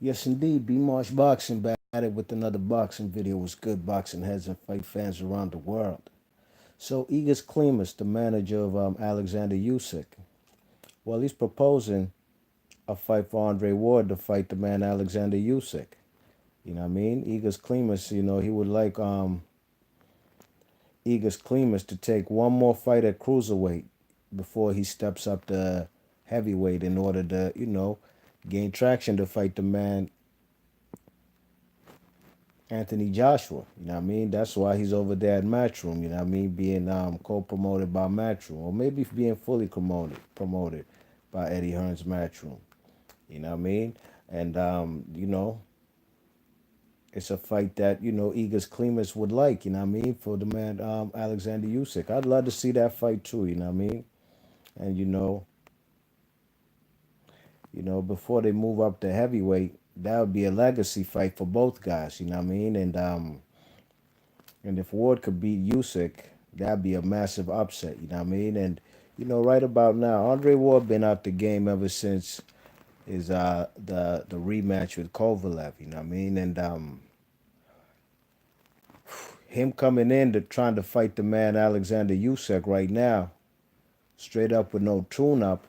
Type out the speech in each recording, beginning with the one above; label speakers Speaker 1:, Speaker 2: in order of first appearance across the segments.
Speaker 1: Yes, indeed. B Marsh Boxing back at it with another boxing video. Was good boxing heads and fight fans around the world. So, Igas Klimas, the manager of Alexander Usyk, well, he's proposing a fight for Andre Ward to fight the man Alexander Usyk. You know what I mean? Igas Klimas, he would like Igas Klimas to take one more fight at cruiserweight before he steps up to heavyweight in order to, gain traction to fight the man Anthony Joshua. You know what I mean? That's why he's over there at Matchroom, you know what I mean? Being co-promoted by Matchroom. Or maybe being fully promoted by Eddie Hearn's Matchroom. You know what I mean? And it's a fight that, Igas Klimas would like, you know what I mean, for the man Alexander Usyk. I'd love to see that fight too, you know what I mean? And before they move up to heavyweight, that would be a legacy fight for both guys, you know what I mean? And if Ward could beat Usyk, that'd be a massive upset, you know what I mean? And right about now, Andre Ward been out the game ever since his the rematch with Kovalev, you know what I mean? And him coming in to trying to fight the man Alexander Usyk right now, straight up with no tune up.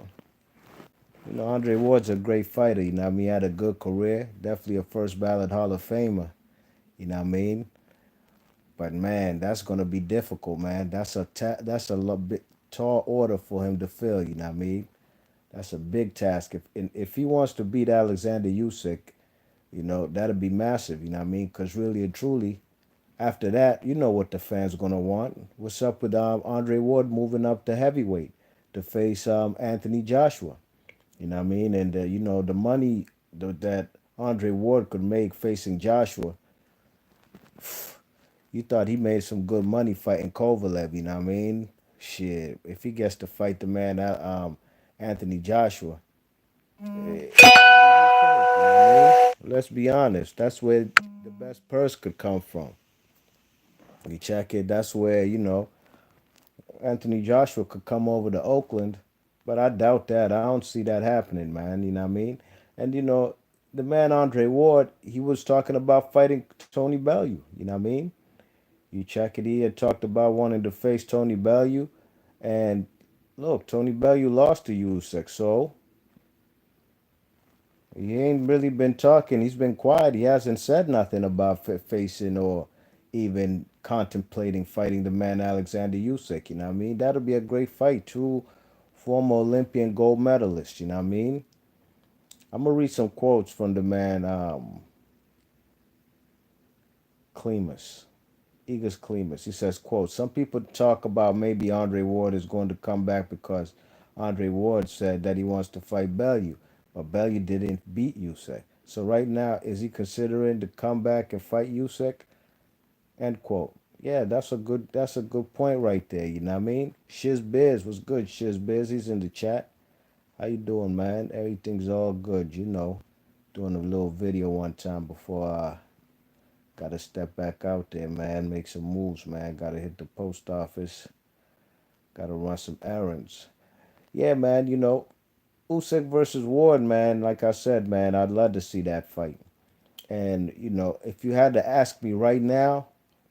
Speaker 1: Andre Ward's a great fighter, you know what I mean? He had a good career, definitely a first ballot Hall of Famer, you know what I mean? But man, that's gonna be difficult, man. That's a bit tall order for him to fill. You know what I mean? That's a big task. If he wants to beat Alexander Usyk, that'd be massive. You know what I mean? Because really and truly, after that, you know what the fans are gonna want. What's up with Andre Ward moving up to heavyweight to face Anthony Joshua? You know what I mean? And the money that Andre Ward could make facing Joshua, you thought he made some good money fighting Kovalev, you know what I mean? Shit, if he gets to fight the man, Anthony Joshua, let's be honest, that's where the best purse could come from. You check it, that's where, Anthony Joshua could come over to Oakland, but I doubt that. I don't see that happening, man, you know what I mean? And, the man Andre Ward, he was talking about fighting Tony Bellew, you know what I mean? You check it, he had talked about wanting to face Tony Bellew. And look, Tony Bellew lost to Usyk, so he ain't really been talking. He's been quiet. He hasn't said nothing about facing or even contemplating fighting the man Alexander Usyk. You know what I mean? That'll be a great fight. Two former Olympian gold medalists. You know what I mean? I'm gonna read some quotes from the man Klimas. Igas Klimas. He says, quote, some people talk about maybe Andre Ward is going to come back because Andre Ward said that he wants to fight Bellew, but Bellew didn't beat Usyk. So right now, is he considering to come back and fight Usyk? End quote. Yeah, that's a good point right there. You know what I mean? Shiz Biz was good. Shiz Biz, he's in the chat. How you doing, man? Everything's all good, Doing a little video one time before gotta step back out there, man. Make some moves, man. Gotta hit the post office. Gotta run some errands. Yeah, man. Usyk versus Ward, man. Like I said, man, I'd love to see that fight. And if you had to ask me right now,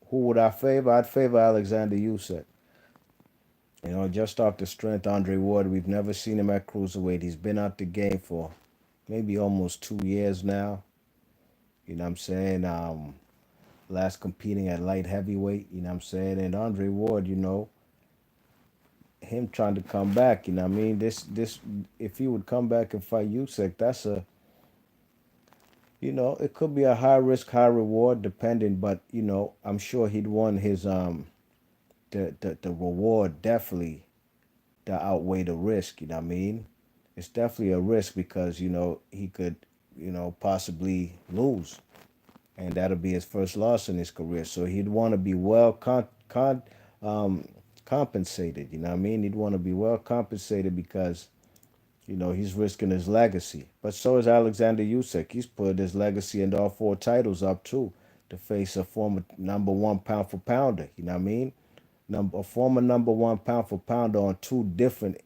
Speaker 1: who would I favor? I'd favor Alexander Usyk. Just off the strength, Andre Ward. We've never seen him at cruiserweight. He's been out the game for maybe almost 2 years now. You know what I'm saying? Last competing at light heavyweight, you know what I'm saying? And Andre Ward, him trying to come back, you know what I mean? This if he would come back and fight Usyk, that's it could be a high risk, high reward depending, but I'm sure he'd want his the reward definitely to outweigh the risk, you know what I mean? It's definitely a risk because, he could, possibly lose. And that'll be his first loss in his career. So he'd want to be well um, compensated. You know what I mean? He'd want to be well compensated because he's risking his legacy. But so is Alexander Usyk. He's put his legacy and all four titles up too to face a former number one pound for pounder. You know what I mean? A former number one pound for pounder on two different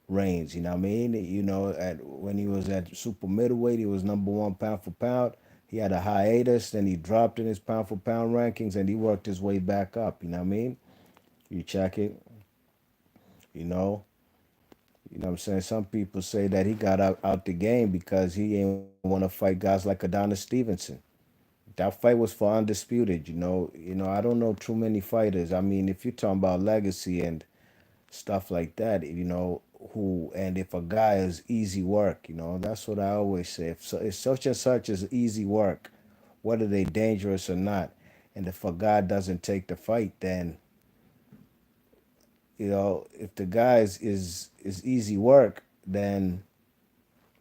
Speaker 1: reigns. You know what I mean? You know, at when he was at super middleweight, he was number one pound for pound. He had a hiatus, then he dropped in his pound for pound rankings, and he worked his way back up. You know what I mean? You check it. You know, you know what I'm saying? Some people say that he got out the game because he ain't want to fight guys like Adonis Stevenson. That fight was for undisputed. I don't know too many fighters. I mean, if you're talking about legacy and stuff like that, who and if a guy is easy work, that's what I always say. If such and such is easy work, whether they dangerous or not, and if a guy doesn't take the fight, then if the guy is easy work, then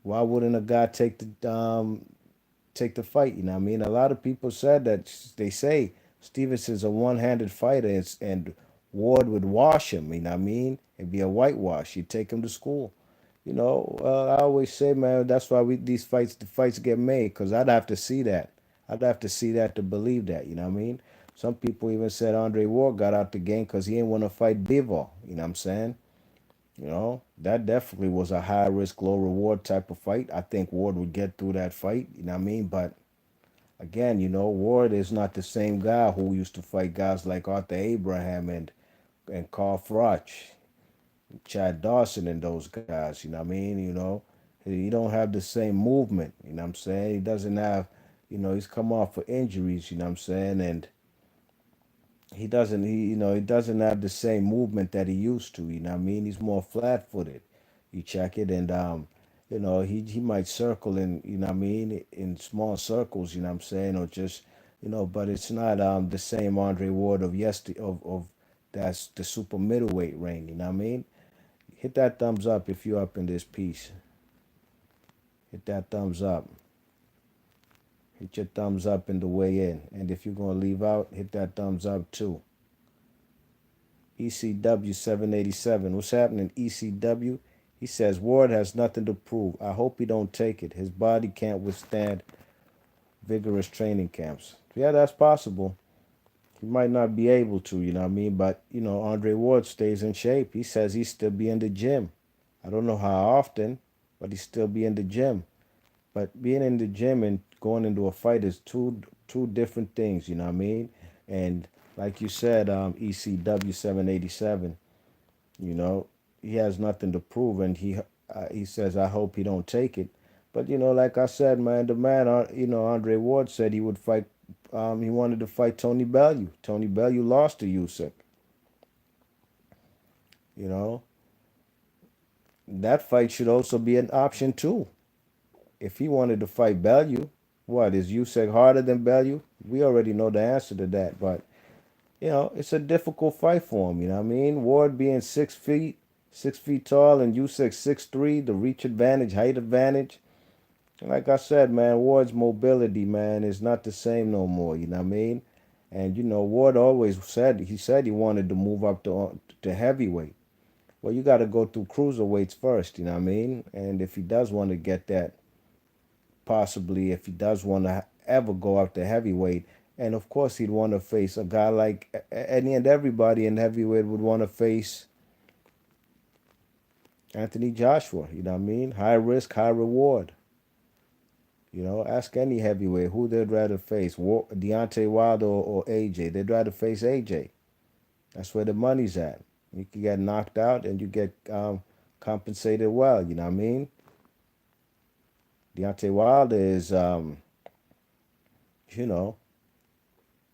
Speaker 1: why wouldn't a guy take the fight? You know what I mean? A lot of people said that they say Stevenson's a one-handed fighter, and Ward would wash him. You know what I mean? It'd be a whitewash. He'd take him to school. I always say, man, that's why the fights get made, because I'd have to see that. I'd have to see that to believe that. You know what I mean? Some people even said Andre Ward got out the game because he didn't want to fight Bivol. You know what I'm saying? That definitely was a high risk, low reward type of fight. I think Ward would get through that fight. You know what I mean? But again, Ward is not the same guy who used to fight guys like Arthur Abraham and Carl Froch, Chad Dawson, and those guys. You know what I mean? He don't have the same movement. You know what I'm saying? He doesn't have, he's come off for injuries. You know what I'm saying? And he doesn't have the same movement that he used to. You know what I mean? He's more flat footed. You check it, and he might circle in, what I mean, in small circles. You know what I'm saying? Or just, but it's not the same Andre Ward of yesterday of that's the super middleweight reign. You know what I mean? Hit that thumbs up if you're up in this piece. Hit that thumbs up. Hit your thumbs up in the way in. And if you're gonna leave out, hit that thumbs up too. ECW 787. What's happening, ECW? He says Ward has nothing to prove. I hope he don't take it. His body can't withstand vigorous training camps. Yeah, that's possible. He might not be able to, you know what I mean? But, Andre Ward stays in shape. He says he still be in the gym. I don't know how often, but he still be in the gym. But being in the gym and going into a fight is two different things, you know what I mean? And like you said, ECW 787, you know, he has nothing to prove, and he says, I hope he don't take it. But like I said, man, the man, Andre Ward said he would fight. He wanted to fight Tony Bellew. Tony Bellew lost to Usyk. You know, that fight should also be an option too. If he wanted to fight Bellew, what is Usyk harder than Bellew? We already know the answer to that, but it's a difficult fight for him. You know what I mean? Ward being 6 feet, 6 feet tall, and Usyk 6'3", the reach advantage, height advantage. Like I said, man, Ward's mobility, man, is not the same no more. You know what I mean? And Ward always said he wanted to move up to heavyweight. Well, you got to go through cruiserweights first. You know what I mean? And if he does want to get that, possibly if he does want to ever go up to heavyweight, and of course he'd want to face a guy like any and everybody in heavyweight would want to face Anthony Joshua. You know what I mean? High risk, high reward. Ask any heavyweight who they'd rather face, Deontay Wilder or AJ. They'd rather face AJ. That's where the money's at. You can get knocked out and you get compensated well. You know what I mean? Deontay Wilder is, you know,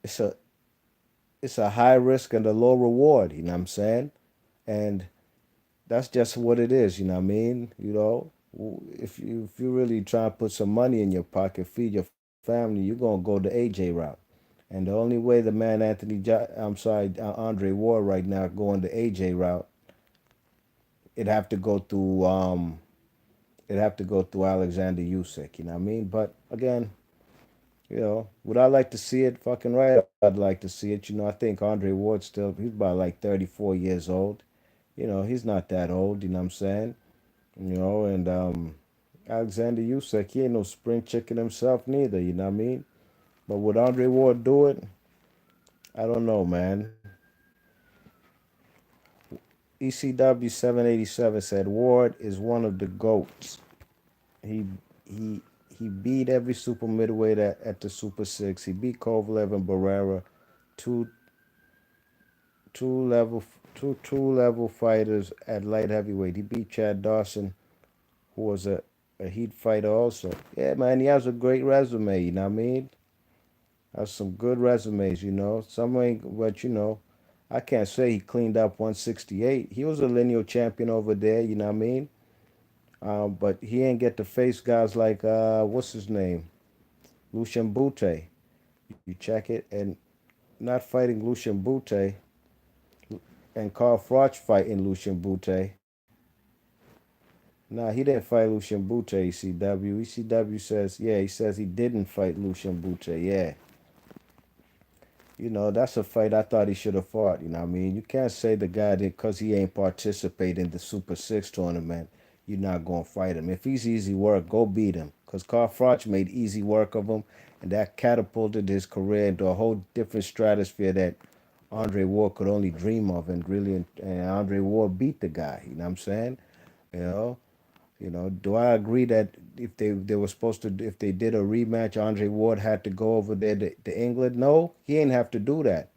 Speaker 1: it's a high risk and a low reward. You know what I'm saying? And that's just what it is. You know what I mean? If you really try to put some money in your pocket, feed your family, you're gonna go the AJ route. And the only way the man Andre Ward right now going the AJ route, it'd have to go through Alexander Usyk. You know what I mean? But again, would I like to see it? Fucking right, I'd like to see it. I think Andre Ward he's about like 34 years old. He's not that old. You know what I'm saying? And Alexander Usyk, he ain't no spring chicken himself neither. You know what I mean? But would Andre Ward do it? I don't know, man. ECW 787 said Ward is one of the goats. He he he beat every super middleweight at the Super Six. He beat Kovalev and Barrera, two two level two level fighters at light heavyweight. He beat Chad Dawson, who was a heat fighter also. Yeah, man, he has a great resume. You know what I mean? Has some good resumes. Some ain't, but I can't say he cleaned up 168. He was a lineal champion over there. You know what I mean? But he ain't get to face guys like what's his name, Lucian Bute. You check it, and not fighting Lucian Bute and Carl Froch fighting Lucian Bute. Nah, he didn't fight Lucian Bute. ECW. ECW says, yeah, he says he didn't fight Lucian Bute. Yeah, that's a fight I thought he should have fought. You know what I mean? You can't say the guy that because he ain't participate in the Super Six tournament, you're not gonna fight him. If he's easy work, go beat him. Cause Carl Froch made easy work of him, and that catapulted his career into a whole different stratosphere that Andre Ward could only dream of, and really, and Andre Ward beat the guy. You know what I'm saying? You know, do I agree that if they were supposed to, if they did a rematch, Andre Ward had to go over there to England? No, he ain't have to do that.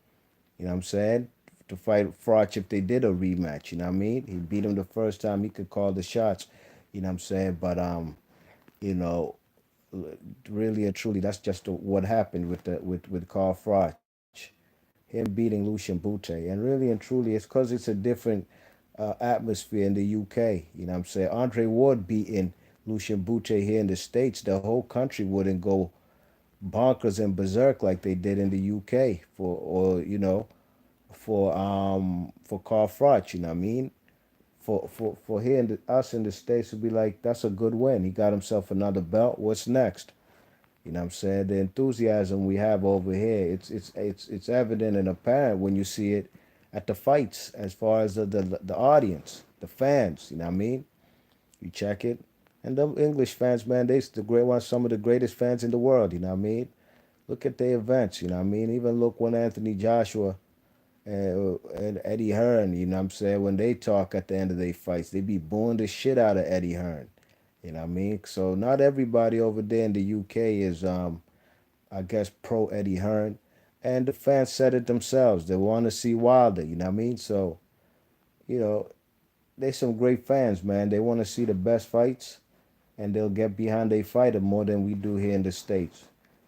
Speaker 1: You know what I'm saying? To fight Froch if they did a rematch. You know what I mean? He beat him the first time. He could call the shots. You know what I'm saying? But you know, really and truly, that's just what happened with Carl Froch, him beating Lucian Bute, and really and truly, it's because it's a different atmosphere in the UK. You know what I'm saying? Andre Ward beating Lucian Bute here in the States, the whole country wouldn't go bonkers and berserk like they did in the UK for Carl Froch. You know what I mean? For here us in the States would be like, that's a good win. He got himself another belt. What's next? You know what I'm saying? The enthusiasm we have over here, it's evident and apparent when you see it at the fights as far as the audience, the fans, you know what I mean? You check it. And the English fans, man, they the great ones, some of the greatest fans in the world, you know what I mean? Look at the events, you know what I mean? Even look when Anthony Joshua and Eddie Hearn, you know what I'm saying? When they talk at the end of their fights, they be booing the shit out of Eddie Hearn. You know what I mean? So not everybody over there in the UK is I guess pro Eddie Hearn. And the fans said it themselves. They want to see Wilder, you know what I mean? So, you know, they some great fans, man. They want to see the best fights and they'll get behind a fighter more than we do here in the States.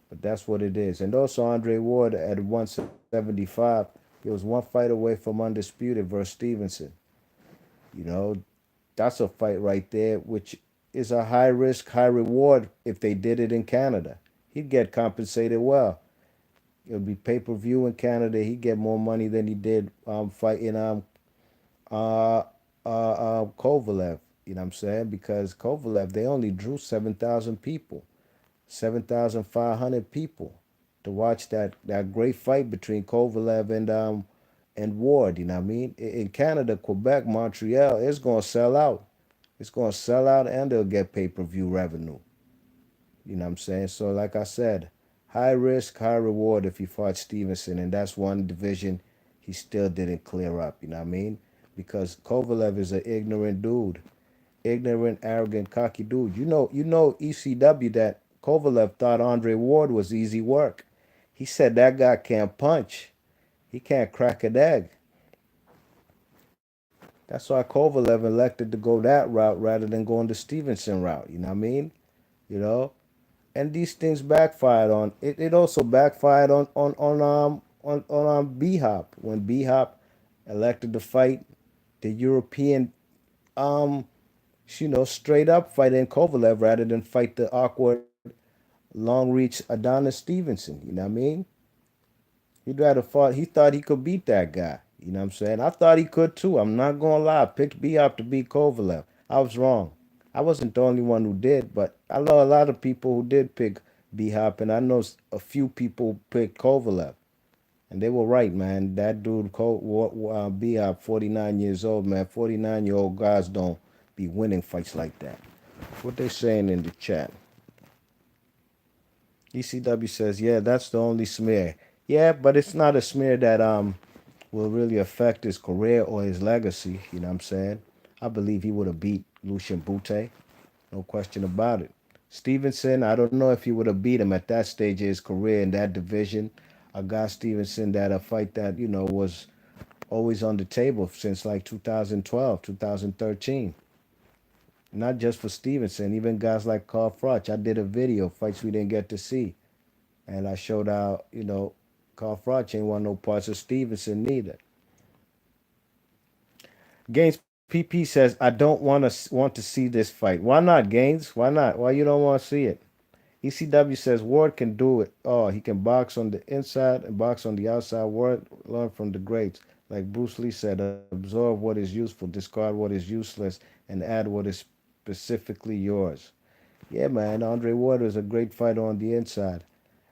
Speaker 1: But that's what it is. And also Andre Ward at 175, he was one fight away from undisputed versus Stevenson. You know, that's a fight right there, which is a high risk, high reward if they did it in Canada. He'd get compensated well. It would be pay per view in Canada. He'd get more money than he did fighting uh, Kovalev. You know what I'm saying? Because Kovalev, they only drew 7,000 people, 7,500 people to watch that great fight between Kovalev and Ward. You know what I mean? In Canada, Quebec, Montreal, it's gonna sell out. It's gonna sell out, and they'll get pay per view revenue. You know what I'm saying? So, like I said, high risk, high reward if he fought Stevenson, and that's one division he still didn't clear up. You know what I mean? Because Kovalev is an ignorant dude, ignorant, arrogant, cocky dude. ECW that Kovalev thought Andre Ward was easy work. He said that guy can't punch. He can't crack an egg. That's why Kovalev elected to go that route rather than going the Stevenson route. You know what I mean? You know, and these things backfired on it. It also backfired on B Hop when B Hop elected to fight the European straight up fight in Kovalev rather than fight the awkward long reach Adonis Stevenson. You know what I mean? He'd rather fought. He thought he could beat that guy. You know what I'm saying? I thought he could too. I'm not gonna lie. I picked B Hop to beat Kovalev. I was wrong. I wasn't the only one who did, but I know a lot of people who did pick B Hop, and I know a few people picked Kovalev, and they were right, man. That dude, B Hop, 49 years old, man. 49-year-old guys don't be winning fights like that. What they saying in the chat? ECW says, yeah, that's the only smear. Yeah, but it's not a smear that will really affect his career or his legacy. You know what I'm saying? I believe he would have beat Lucian Bute, no question about it. Stevenson, I don't know if he would have beat him at that stage of his career in that division. I got Stevenson that a fight that was always on the table since like 2012, 2013. Not just for Stevenson, even guys like Carl Froch. I did a video, fights we didn't get to see. And I showed how, Carl Froch ain't want no parts of Stevenson neither. Gaines PP says, I don't want to see this fight. Why not, Gaines? Why not? Why you don't want to see it? ECW says Ward can do it. Oh, he can box on the inside and box on the outside. Ward learn from the greats. Like Bruce Lee said, absorb what is useful, discard what is useless, and add what is specifically yours. Yeah, man, Andre Ward is a great fighter on the inside.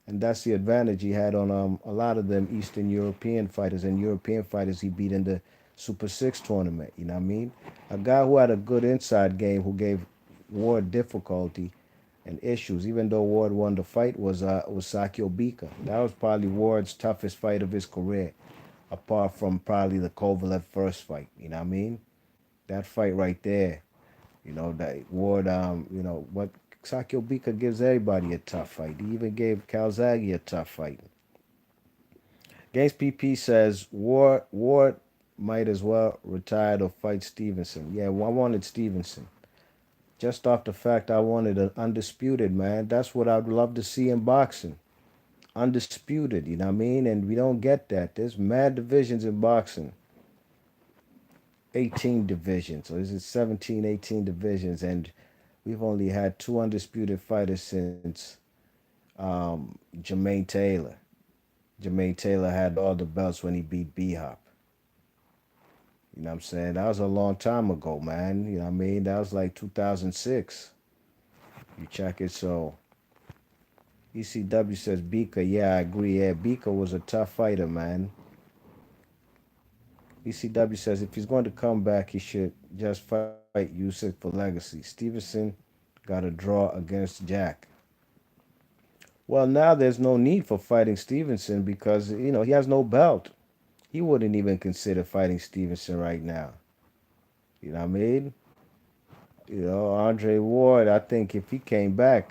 Speaker 1: And that's the advantage he had on a lot of them Eastern European fighters and European fighters he beat in the Super Six tournament. You know what I mean? A guy who had a good inside game who gave Ward difficulty and issues. Even though Ward won the fight, was Sakio Bika. That was probably Ward's toughest fight of his career, apart from probably the Kovalev first fight. You know what I mean? That fight right there. That Ward. What Sakio Bika gives everybody a tough fight. He even gave Calzaghe a tough fight. Games PP says Ward might as well retire or fight Stevenson. Yeah, well, I wanted Stevenson. Just off the fact I wanted an undisputed, man. That's what I'd love to see in boxing. Undisputed, you know what I mean? And we don't get that. There's mad divisions in boxing. 18 divisions, or is it 17, 18 divisions? And we've only had two undisputed fighters since Jermaine Taylor. Jermaine Taylor had all the belts when he beat B Hop. You know what I'm saying? That was a long time ago, man. You know what I mean? That was like 2006. You check it. So ECW says Bika. Yeah, I agree. Yeah, Bika was a tough fighter, man. ECW says if he's going to come back, he should just fight Usyk for legacy. Stevenson got a draw against Jack. Well, now there's no need for fighting Stevenson because, he has no belt. He wouldn't even consider fighting Stevenson right now. You know what I mean? Andre Ward, I think if he came back,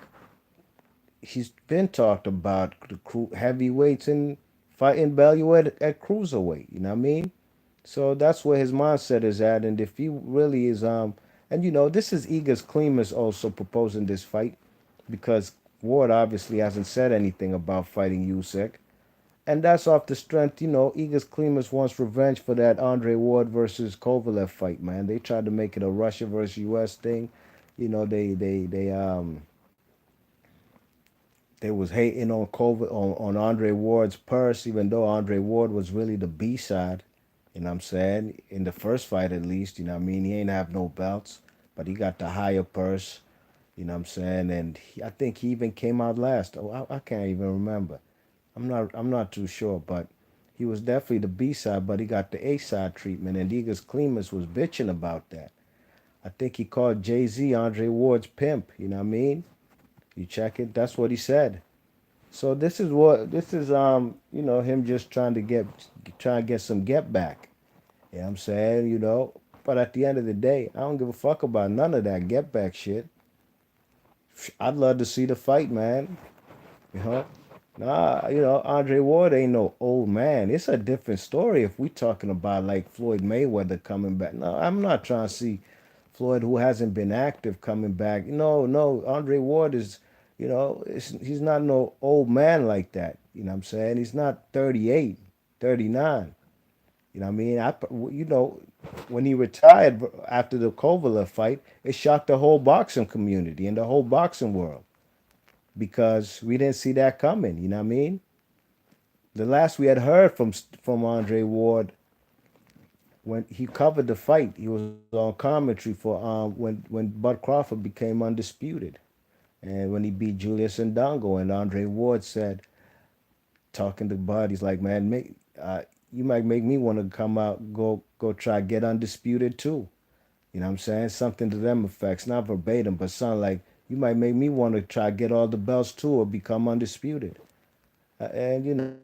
Speaker 1: he's been talked about the heavyweights and fighting value at cruiserweight. You know what I mean? So that's where his mindset is at. And if he really is, and this is Igas Klimas also proposing this fight because Ward obviously hasn't said anything about fighting Usyk. And that's off the strength, Igas Klimas wants revenge for that Andre Ward versus Kovalev fight, man. They tried to make it a Russia versus US thing. They was hating on on Andre Ward's purse, even though Andre Ward was really the B side. You know what I'm saying? In the first fight at least, you know what I mean? He ain't have no belts, but he got the higher purse. You know what I'm saying? And I think he even came out last. Oh, I can't even remember. I'm not too sure, but he was definitely the B side, but he got the A side treatment. And Igas Klimas was bitching about that. I think he called Jay-Z Andre Ward's pimp. You know what I mean? You check it. That's what he said. So this is him just trying to get some get back. You know what I'm saying? But at the end of the day, I don't give a fuck about none of that get back shit. I'd love to see the fight, man. You know? Nah, Andre Ward ain't no old man. It's a different story if we talking about like Floyd Mayweather coming back. No, I'm not trying to see Floyd who hasn't been active coming back. No, no, Andre Ward is, he's not no old man like that. You know what I'm saying? He's not 38, 39. You know what I mean? When he retired after the Kovalev fight, it shocked the whole boxing community and the whole boxing world because we didn't see that coming. You know what I mean? The last we had heard from Andre Ward when he covered the fight, he was on commentary for when Bud Crawford became undisputed, and when he beat Julius Ndongo, and Andre Ward said, talking to Bud, he's like, man, you might make me want to come out, go try get undisputed too. You know what I'm saying? Something to them effects, not verbatim, but something like, you might make me want to try get all the belts too or become undisputed. And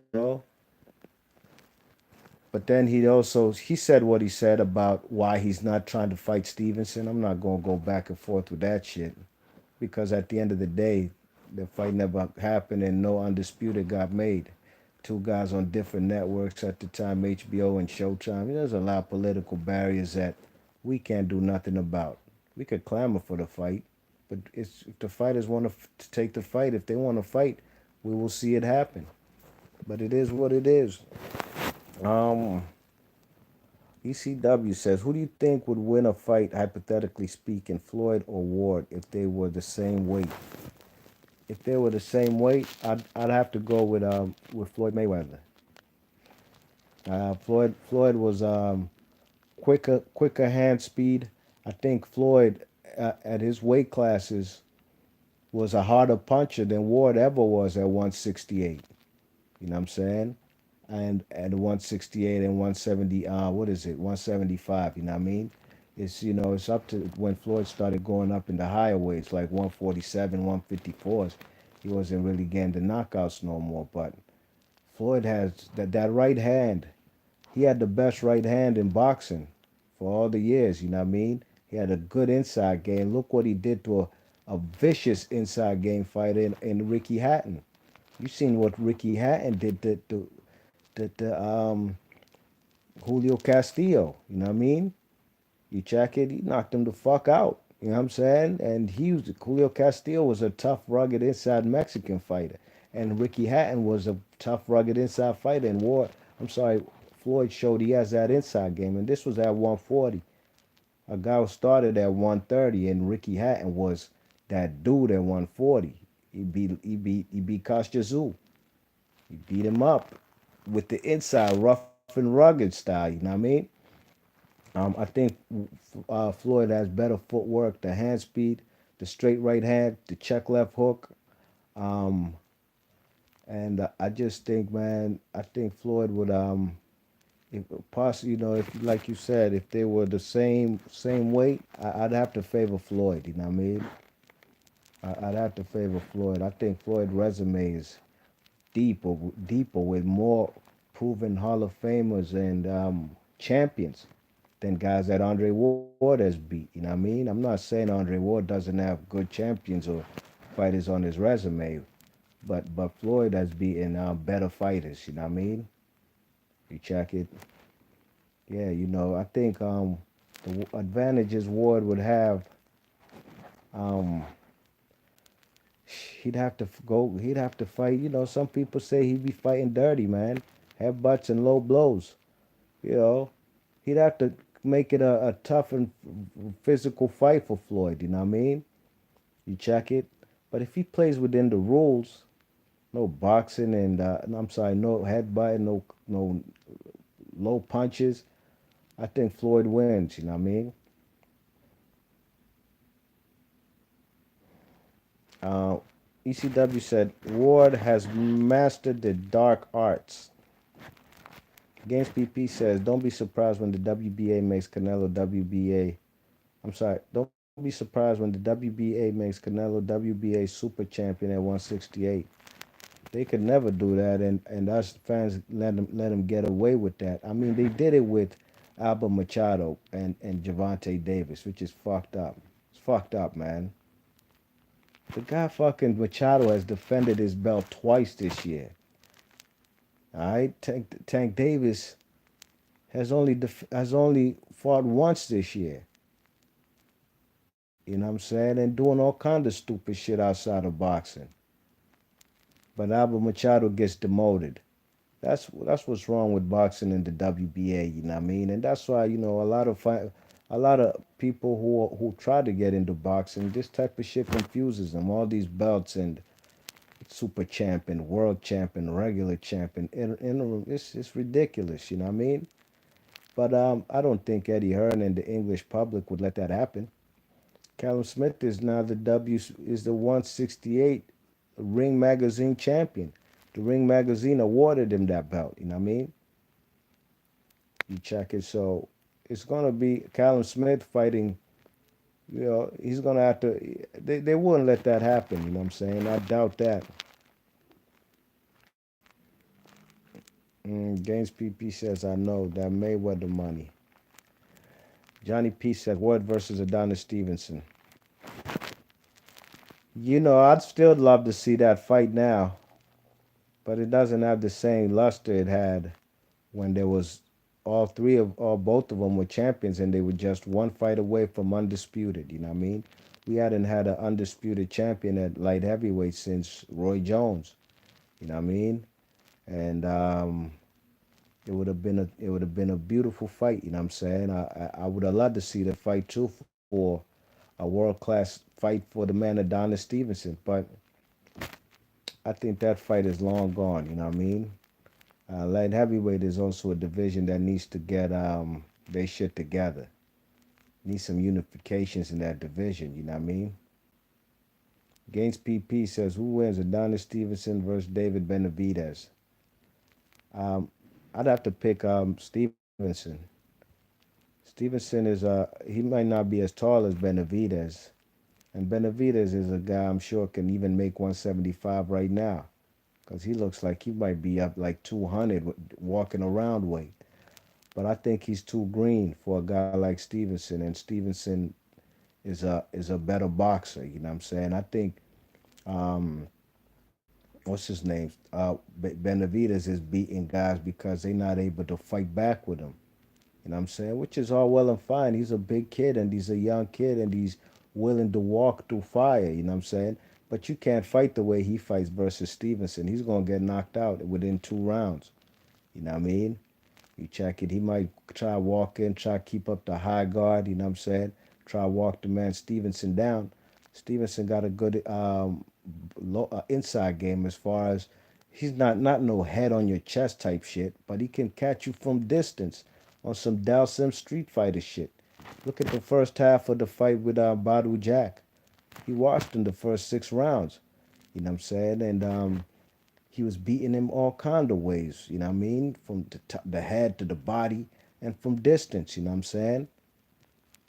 Speaker 1: But then he said what he said about why he's not trying to fight Stevenson. I'm not gonna go back and forth with that shit because at the end of the day, the fight never happened and no undisputed got made. Two guys on different networks at the time, HBO and Showtime. There's a lot of political barriers that we can't do nothing about. We could clamor for the fight, but it's if the fighters want to take the fight, if they want to fight, we will see it happen. But it is what it is. Um, ECW says, who do you think would win a fight, hypothetically speaking, Floyd or Ward, if they were the same weight? If they were the same weight, I'd have to go with Floyd Mayweather. Floyd was quicker hand speed. I think Floyd at his weight classes was a harder puncher than Ward ever was at 168. You know what I'm saying? And at 168 and 170, what is it? 175. You know what I mean? It's up to when Floyd started going up in the higher weights, like 147, 154s. He wasn't really getting the knockouts no more. But Floyd has that right hand. He had the best right hand in boxing for all the years. You know what I mean? He had a good inside game. Look what he did to a vicious inside game fighter in Ricky Hatton. You seen what Ricky Hatton did to Julio Castillo. You know what I mean? You check it, he knocked him the fuck out. You know what I'm saying? And Julio Castillo was a tough, rugged inside Mexican fighter, and Ricky Hatton was a tough, rugged inside fighter. And I'm sorry, Floyd showed he has that inside game, and this was at 140. A guy who started at 130, and Ricky Hatton was that dude at 140. He beat Kostya. He beat him up with the inside rough and rugged style. You know what I mean? I think Floyd has better footwork, the hand speed, the straight right hand, the check left hook. Um, and I just think, man, I think Floyd would, if possibly, if like you said, if they were the same weight, I'd have to favor Floyd. You know what I mean? I'd have to favor Floyd. I think Floyd resume is deeper with more proven Hall of Famers and champions than guys that Andre Ward has beat. You know what I mean? I'm not saying Andre Ward doesn't have good champions or fighters on his resume, but Floyd has beaten better fighters. You know what I mean? You check it. Yeah, I think the advantages Ward would have, um, he'd have to go. He'd have to fight. Some people say he'd be fighting dirty, man, headbutts and low blows. You know, he'd have to make it a tough and physical fight for Floyd. You know what I mean? You check it. But if he plays within the rules, no boxing and I'm sorry, no headbutt, no low punches, I think Floyd wins. You know what I mean? Uh, ECW said Ward has mastered the dark arts. Games PP says, don't be surprised when the WBA makes Canelo WBA. I'm sorry, don't be surprised when the WBA makes Canelo WBA super champion at 168. They could never do that, and us fans let him get away with that. I mean, they did it with Albert Machado and Javante Davis, which is fucked up. It's fucked up, man. The guy fucking Machado has defended his belt twice this year. All right, Tank Davis has only fought once this year. You know what I'm saying? And doing all kind of stupid shit outside of boxing. But Albert Machado gets demoted. That's what's wrong with boxing in the WBA. You know what I mean? And that's why a lot of people who try to get into boxing, this type of shit confuses them. All these belts and super champion, world champion, regular champion, interim. It's ridiculous. You know what I mean? But I don't think Eddie Hearn and the English public would let that happen. Callum Smith is now the 168 Ring Magazine champion. The Ring Magazine awarded him that belt. You know what I mean? You check it. So it's gonna be Callum Smith fighting. He's gonna have to. They wouldn't let that happen. You know what I'm saying? I doubt that. Gaines PP says, I know that Mayweather money. Johnny P says, Ward versus Adonis Stevenson. I'd still love to see that fight now, but it doesn't have the same luster it had when there was both of them were champions and they were just one fight away from undisputed. You know what I mean? We hadn't had an undisputed champion at light heavyweight since Roy Jones. You know what I mean? And it would have been a beautiful fight. You know what I'm saying? I would have loved to see the fight too for a world class fight for the man Adonis Stevenson, but I think that fight is long gone. You know what I mean? Light heavyweight is also a division that needs to get their shit together. Need some unifications in that division. You know what I mean? Gaines PP says, who wins Adonis Stevenson versus David Benavidez? Um, I'd have to pick Stevenson. Stevenson he might not be as tall as Benavidez, and Benavidez is a guy I'm sure can even make 175 right now, because he looks like he might be up like 200 walking around weight. But I think he's too green for a guy like Stevenson, and Stevenson is a better boxer. You know what I'm saying? I think um, what's his name? Benavidez is beating guys because they're not able to fight back with him. You know what I'm saying? Which is all well and fine. He's a big kid and he's a young kid and he's willing to walk through fire. You know what I'm saying? But you can't fight the way he fights versus Stevenson. He's gonna get knocked out within 2 rounds. You know what I mean? You check it. He might try walk in, try keep up the high guard. You know what I'm saying? Try walk the man Stevenson down. Stevenson got a good inside game as far as he's not no head on your chest type shit, but he can catch you from distance on some Dalsim Street Fighter shit. Look at the first half of the fight with Badu Jack. He watched in the first 6 rounds. You know what I'm saying? And he was beating him all kind of ways. You know what I mean? From the head to the body and from distance. You know what I'm saying?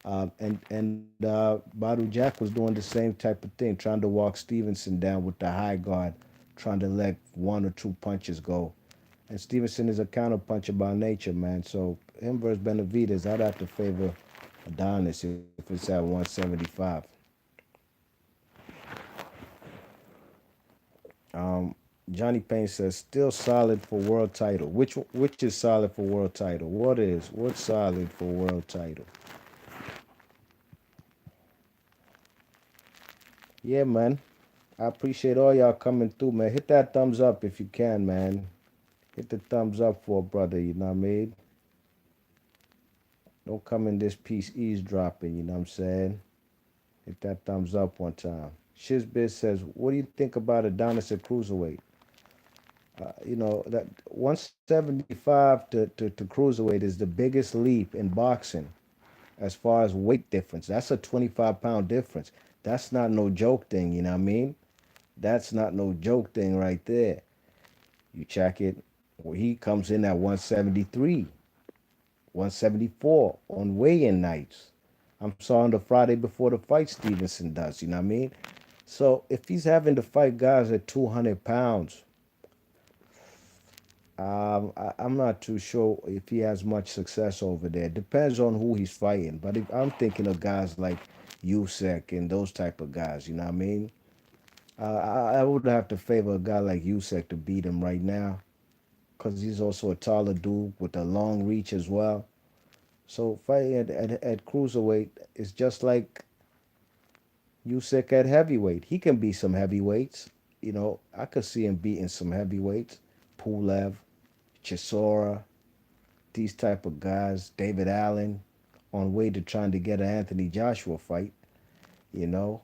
Speaker 1: And Badu Jack was doing the same type of thing, trying to walk Stevenson down with the high guard, trying to let one or two punches go. And Stevenson is a counter puncher by nature, man. So him versus Benavidez, I'd have to favor Adonis if it's at 175. Um, Johnny Payne says still solid for world title. Which is solid for world title? What's solid for world title? Yeah, man. I appreciate all y'all coming through, man. Hit that thumbs up if you can, man. Hit the thumbs up for a brother, you know what I mean? Don't come in this piece eavesdropping, you know what I'm saying? Hit that thumbs up one time. Shizbiz says, what do you think about Adonis at cruiserweight? That 175 to cruiserweight is the biggest leap in boxing as far as weight difference. That's a 25-pound difference. That's not no joke thing, you know what I mean? That's not no joke thing right there. You check it. Well, he comes in at 173, 174 on weigh-in nights. I'm sorry, on the Friday before the fight, Stevenson does. You know what I mean? So if he's having to fight guys at 200 pounds, I'm not too sure if he has much success over there. Depends on who he's fighting. But if I'm thinking of guys like Usyk and those type of guys, you know what I mean? I would have to favor a guy like Usyk to beat him right now, because he's also a taller dude with a long reach as well. So fighting at cruiserweight is just like Usyk at heavyweight. He can beat some heavyweights. I could see him beating some heavyweights. Pulev, Chisora, these type of guys. David Allen, on way to trying to get an Anthony Joshua fight. You know,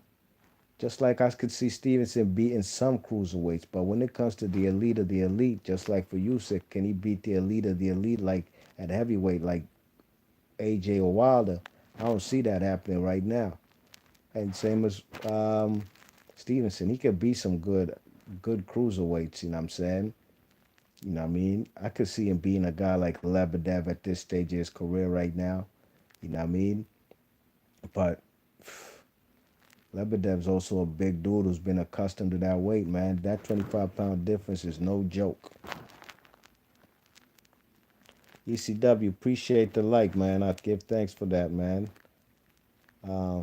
Speaker 1: just like I could see Stevenson beating some cruiserweights, but when it comes to the elite of the elite, just like for Usyk, can he beat the elite of the elite like at heavyweight, like AJ or Wilder? I don't see that happening right now. And same as Stevenson, he could beat some good cruiserweights. You know what I'm saying? You know what I mean? I could see him being a guy like Lebedev at this stage of his career right now. You know what I mean? But Lebedev's also a big dude who's been accustomed to that weight, man. That 25-pound difference is no joke. ECW, appreciate the like, man. I give thanks for that, man. Uh,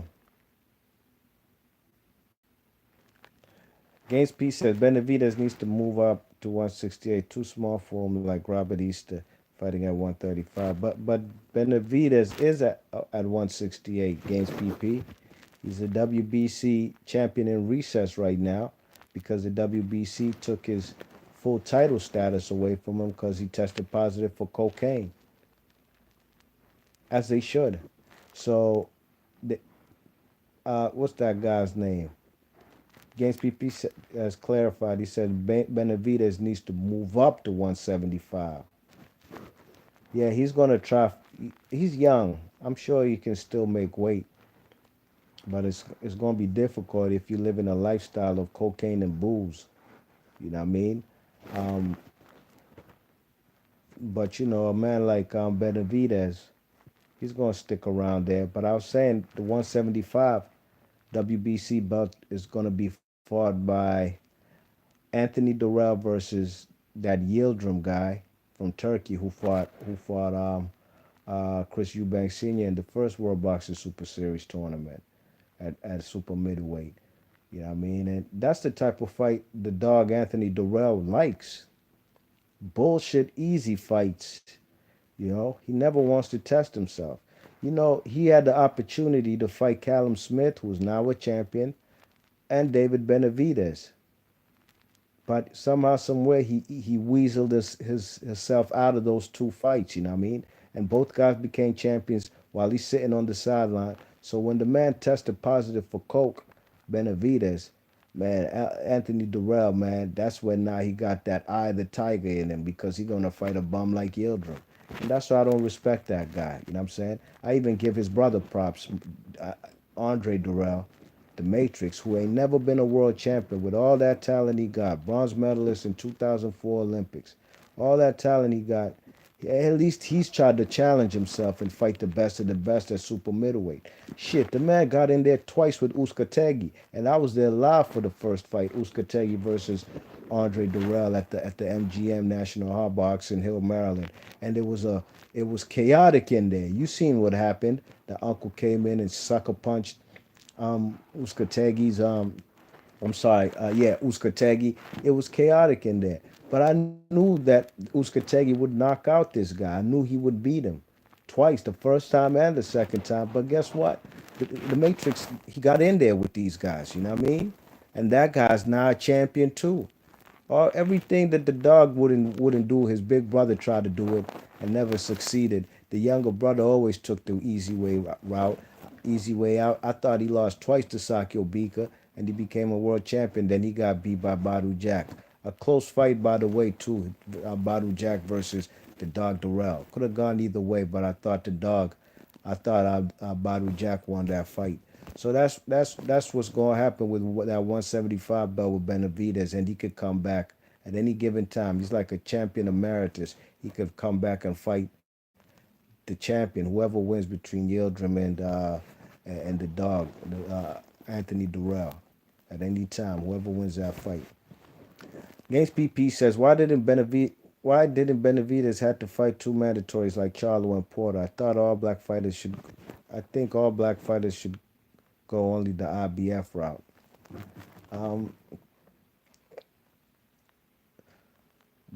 Speaker 1: Gaines P says Benavidez needs to move up to 168. Too small for him, like Robert Easter fighting at 135. But Benavidez is at 168. Gaines PP. He's a WBC champion in recess right now because the WBC took his full title status away from him because he tested positive for cocaine, as they should. So, the, what's that guy's name? Games PP has clarified. He said Benavidez needs to move up to 175. Yeah, he's gonna try. He's young. I'm sure he can still make weight, but it's gonna be difficult if you live in a lifestyle of cocaine and booze. You know what I mean? Um, but a man like Benavidez, he's gonna stick around there. But I was saying the 175 WBC belt is gonna be fought by Anthony Durrell versus that Yildirim guy from Turkey who fought Chris Eubank Sr. in the first World Boxing Super Series tournament at super middleweight. You know what I mean? And that's the type of fight the dog Anthony Durrell likes. Bullshit easy fights. He never wants to test himself. He had the opportunity to fight Callum Smith, who's now a champion, and David Benavidez. But somehow, somewhere, he weaseled himself out of those two fights. You know what I mean? And both guys became champions while he's sitting on the sideline. So when the man tested positive for coke, Benavidez, man, Anthony Durrell, man, that's when now he got that eye of the tiger in him because he's gonna fight a bum like Yildirim. And that's why I don't respect that guy. You know what I'm saying? I even give his brother props, uh, Andre Durrell, the Matrix, who ain't never been a world champion, with all that talent he got, bronze medalist in 2004 Olympics, all that talent he got, at least he's tried to challenge himself and fight the best of the best at super middleweight. Shit, the man got in there twice with Uskategi, and I was there live for the first fight, Uskategi versus Andre Durrell at the MGM National Hard Box in Hill, Maryland, and it was chaotic in there. You seen what happened? The uncle came in and sucker punched Uskategi's I'm sorry, yeah, Uskategi. It was chaotic in there. But I knew that Uskategi would knock out this guy. I knew he would beat him twice, the first time and the second time. But guess what? The Matrix, he got in there with these guys, you know what I mean? And that guy's now a champion too. Everything that the dog wouldn't do, his big brother tried to do it and never succeeded. The younger brother always took the easy way route, easy way out. I thought he lost twice to Sakio Bika, and he became a world champion. Then he got beat by Badu Jack. A close fight, by the way, too. Badu Jack versus the dog Durrell. Could have gone either way, but I thought Badu Jack won that fight. So that's what's going to happen with that 175 belt with Benavidez, and he could come back at any given time. He's like a champion emeritus. He could come back and fight the champion, whoever wins between Yildirim and the dog, Anthony Durrell, at any time, whoever wins that fight. Games PP says, why didn't Benavidez have to fight two mandatories like Charlo and Porter? I think all black fighters should go only the IBF route. Um,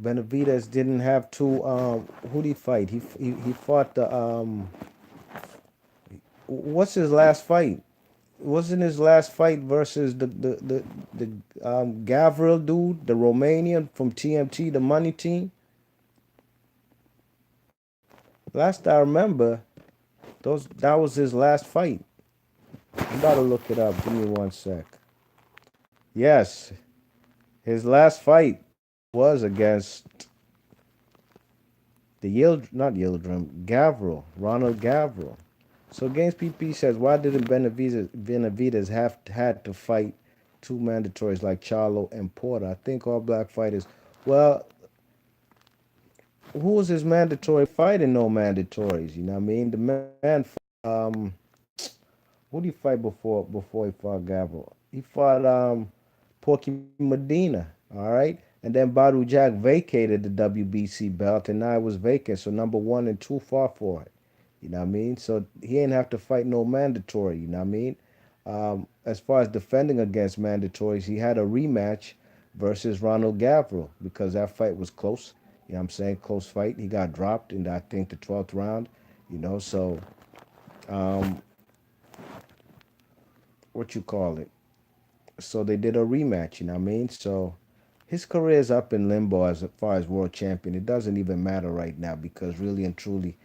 Speaker 1: Benavidez didn't have to. Who did he fight? He fought the. What's his last fight? Wasn't his last fight versus the Gavril dude, the Romanian from TMT, the money team? Last I remember, that was his last fight. I'm about to look it up. Give me one sec. Yes, his last fight was against not Yildirim, Gavril, Ronald Gavril. So Games PP says, why didn't Benavidez have had to fight two mandatories like Charlo and Porter? I think all black fighters. Well, who was his mandatory fighting? No mandatories. You know what I mean? The man. Um, who did he fight before he fought Gavril? He fought Porky Medina. All right, and And then Badu Jack vacated the WBC belt, and now it was vacant. So number one and two fought for it. You know what I mean? So he ain't have to fight no mandatory. You know what I mean? As far as defending against mandatories, he had a rematch versus Ronald Gavril because that fight was close. You know what I'm saying? Close fight. He got dropped in, I think, the 12th round. You know, so um, what you call it? So they did a rematch. You know what I mean? So his career is up in limbo as far as world champion. It doesn't even matter right now because really and truly,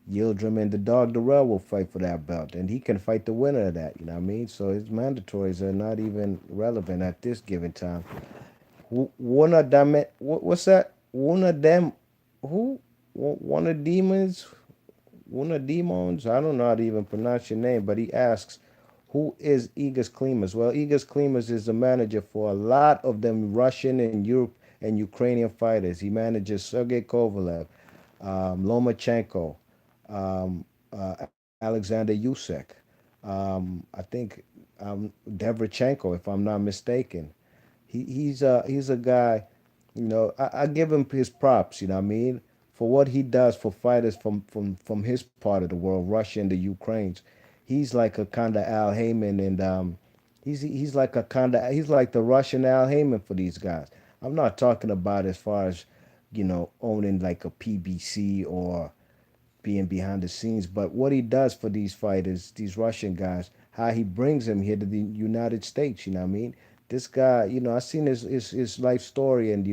Speaker 1: Yildirim and the dog Darrell will fight for that belt, and he can fight the winner of that. You know what I mean? So his mandatories are not even relevant at this given time. One of them, what's that? One of them, who? One of demons? One of demons? I don't know how to even pronounce your name, but he asks, who is Igas Klimas? Well, Igas Klimas is the manager for a lot of them Russian and Europe and Ukrainian fighters. He manages Sergey Kovalev, Lomachenko, Alexander Usyk, I think Devrichenko, if I'm not mistaken. He's a guy, I give him his props, you know what I mean, for what he does for fighters from his part of the world, Russia and the Ukraines. He's like a kind of Al Heyman, and he's like the Russian Al Heyman for these guys. I'm not talking about as far as owning like a PBC or being behind the scenes, but what he does for these fighters, these Russian guys, how he brings them here to the United States. You know what I mean? This guy, I seen his life story, and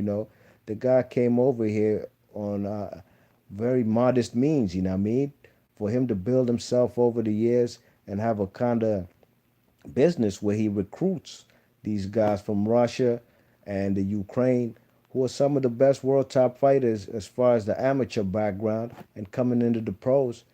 Speaker 1: the guy came over here on very modest means. You know what I mean? For him to build himself over the years and have a kind of business where he recruits these guys from Russia and the Ukraine, who are some of the best world top fighters as far as the amateur background and coming into the pros.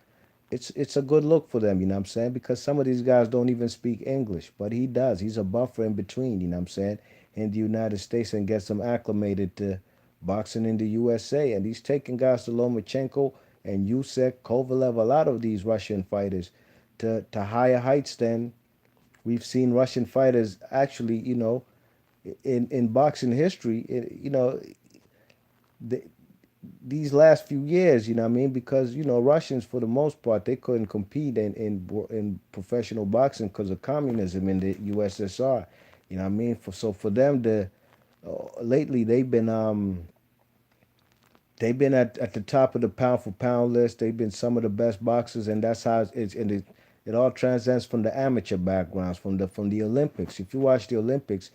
Speaker 1: It's a good look for them, you know what I'm saying? Because some of these guys don't even speak English, but he does. He's a buffer in between, you know what I'm saying, in the United States and gets them acclimated to boxing in the USA. And he's taking guys to Lomachenko and Usyk, Kovalev, a lot of these Russian fighters to higher heights than we've seen Russian fighters actually, in boxing history, the, these last few years, you know what I mean? Because, Russians, for the most part, they couldn't compete in professional boxing because of communism in the USSR. You know what I mean? For them, lately they've been at the top of the pound for pound list. They've been some of the best boxers, and that's how it all transcends from the amateur backgrounds, from the Olympics. If you watch the Olympics,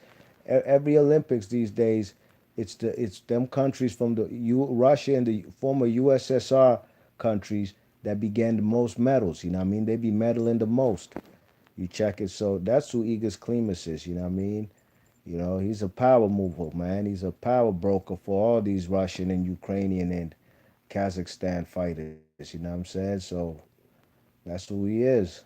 Speaker 1: every Olympics these days, it's them countries from Russia and the former USSR countries that began the most medals. You know what I mean? They be medaling the most. You check it. So that's who Igas Klimas is. You know what I mean? He's a power mover, man. He's a power broker for all these Russian and Ukrainian and Kazakhstan fighters. You know what I'm saying? So that's who he is.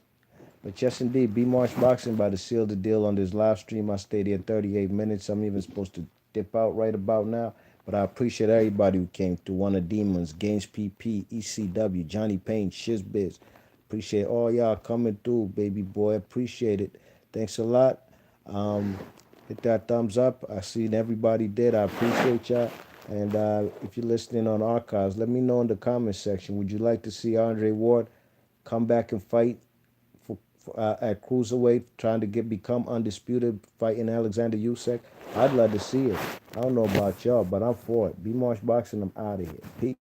Speaker 1: But yes, indeed, B March Boxing about to seal the deal on this live stream. I stayed here 38 minutes. I'm even supposed to dip out right about now. But I appreciate everybody who came through. One of Demons, Games PP, ECW, Johnny Payne, Shizbiz. Appreciate all y'all coming through, baby boy. Appreciate it. Thanks a lot. Um, Hit that thumbs up. I seen everybody did. I appreciate y'all. And if you're listening on archives, let me know in the comments section. Would you like to see Andre Ward come back and fight at cruiserweight, trying to become undisputed, fighting Alexander Usyk? I'd love to see it. I don't know about y'all, but I'm for it. B Marsh Boxing, I'm out of here. Peace.